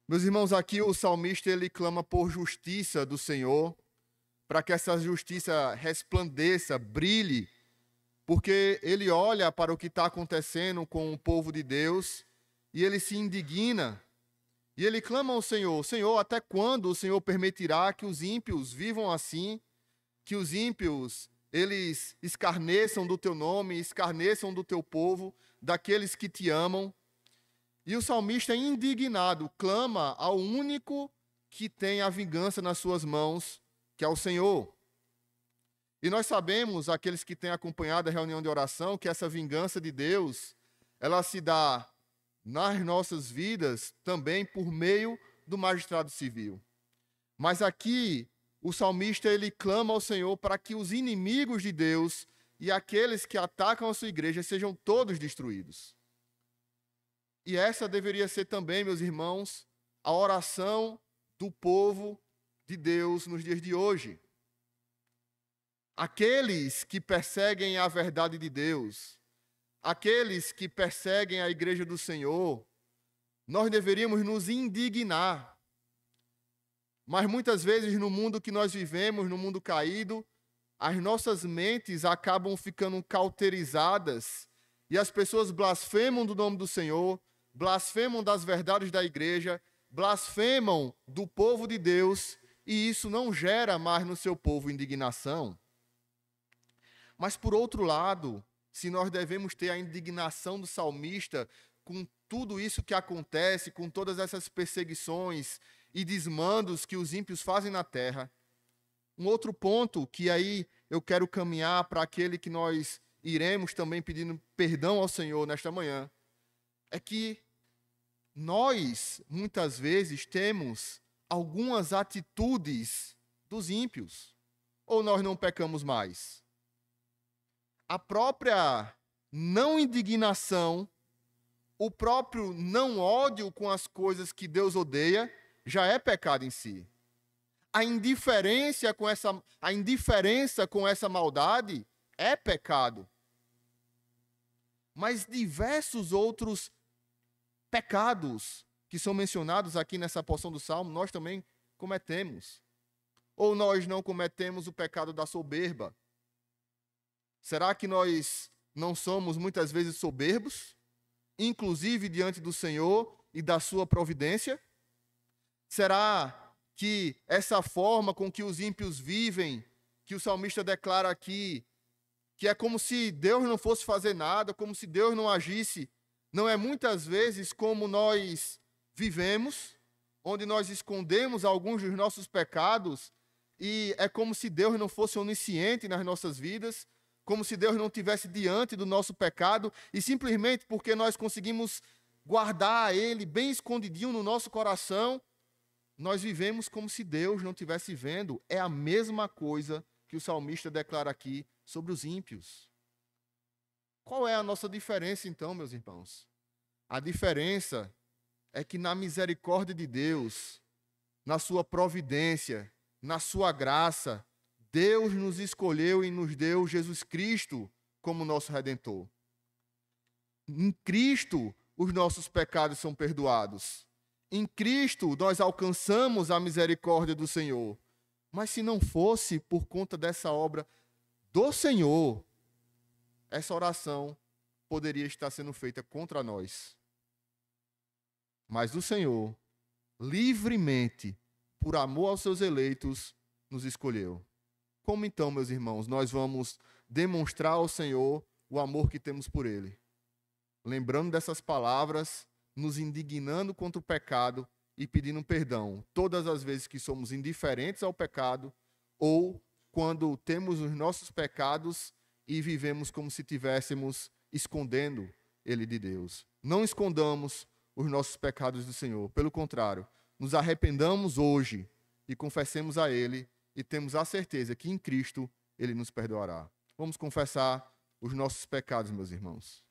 Meus irmãos, aqui o salmista ele clama por justiça do Senhor, para que essa justiça resplandeça, brilhe, porque ele olha para o que está acontecendo com o povo de Deus e ele se indigna. E ele clama ao Senhor: Senhor, até quando o Senhor permitirá que os ímpios vivam assim, que os ímpios eles escarneçam do teu nome, escarneçam do teu povo, daqueles que te amam? E o salmista, indignado, clama ao único que tem a vingança nas suas mãos, que é o Senhor. E nós sabemos, aqueles que têm acompanhado a reunião de oração, que essa vingança de Deus, ela se dá nas nossas vidas também por meio do magistrado civil. Mas aqui, o salmista, ele clama ao Senhor para que os inimigos de Deus e aqueles que atacam a sua igreja sejam todos destruídos. E essa deveria ser também, meus irmãos, a oração do povo de Deus nos dias de hoje. Aqueles que perseguem a verdade de Deus, aqueles que perseguem a igreja do Senhor, nós deveríamos nos indignar. Mas muitas vezes no mundo que nós vivemos, no mundo caído, as nossas mentes acabam ficando cauterizadas e as pessoas blasfemam do nome do Senhor, blasfemam das verdades da igreja, blasfemam do povo de Deus, e isso não gera mais no seu povo indignação. Mas, por outro lado, se nós devemos ter a indignação do salmista com tudo isso que acontece, com todas essas perseguições e desmandos que os ímpios fazem na terra, um outro ponto que aí eu quero caminhar para aquele que nós iremos também pedindo perdão ao Senhor nesta manhã, é que nós, muitas vezes, temos algumas atitudes dos ímpios, ou nós não pecamos mais? A própria não indignação, o próprio não ódio com as coisas que Deus odeia, já é pecado em si. A indiferença com essa maldade é pecado. Mas diversos outros pecados que são mencionados aqui nessa porção do Salmo, nós também cometemos. Ou nós não cometemos o pecado da soberba? Será que nós não somos muitas vezes soberbos, inclusive diante do Senhor e da sua providência? Será que essa forma com que os ímpios vivem, que o salmista declara aqui, que é como se Deus não fosse fazer nada, como se Deus não agisse, não é muitas vezes como nós vivemos, onde nós escondemos alguns dos nossos pecados e é como se Deus não fosse onisciente nas nossas vidas, como se Deus não estivesse diante do nosso pecado e simplesmente porque nós conseguimos guardar ele bem escondidinho no nosso coração, nós vivemos como se Deus não estivesse vendo. É a mesma coisa que o salmista declara aqui sobre os ímpios. Qual é a nossa diferença, então, meus irmãos? A diferença é que na misericórdia de Deus, na sua providência, na sua graça, Deus nos escolheu e nos deu Jesus Cristo como nosso Redentor. Em Cristo, os nossos pecados são perdoados. Em Cristo, nós alcançamos a misericórdia do Senhor. Mas se não fosse por conta dessa obra do Senhor, essa oração poderia estar sendo feita contra nós. Mas o Senhor, livremente, por amor aos seus eleitos, nos escolheu. Como então, meus irmãos, nós vamos demonstrar ao Senhor o amor que temos por Ele? Lembrando dessas palavras, nos indignando contra o pecado e pedindo perdão todas as vezes que somos indiferentes ao pecado ou quando temos os nossos pecados e vivemos como se estivéssemos escondendo ele de Deus. Não escondamos os nossos pecados do Senhor. Pelo contrário, nos arrependamos hoje e confessemos a Ele e temos a certeza que em Cristo Ele nos perdoará. Vamos confessar os nossos pecados, meus irmãos.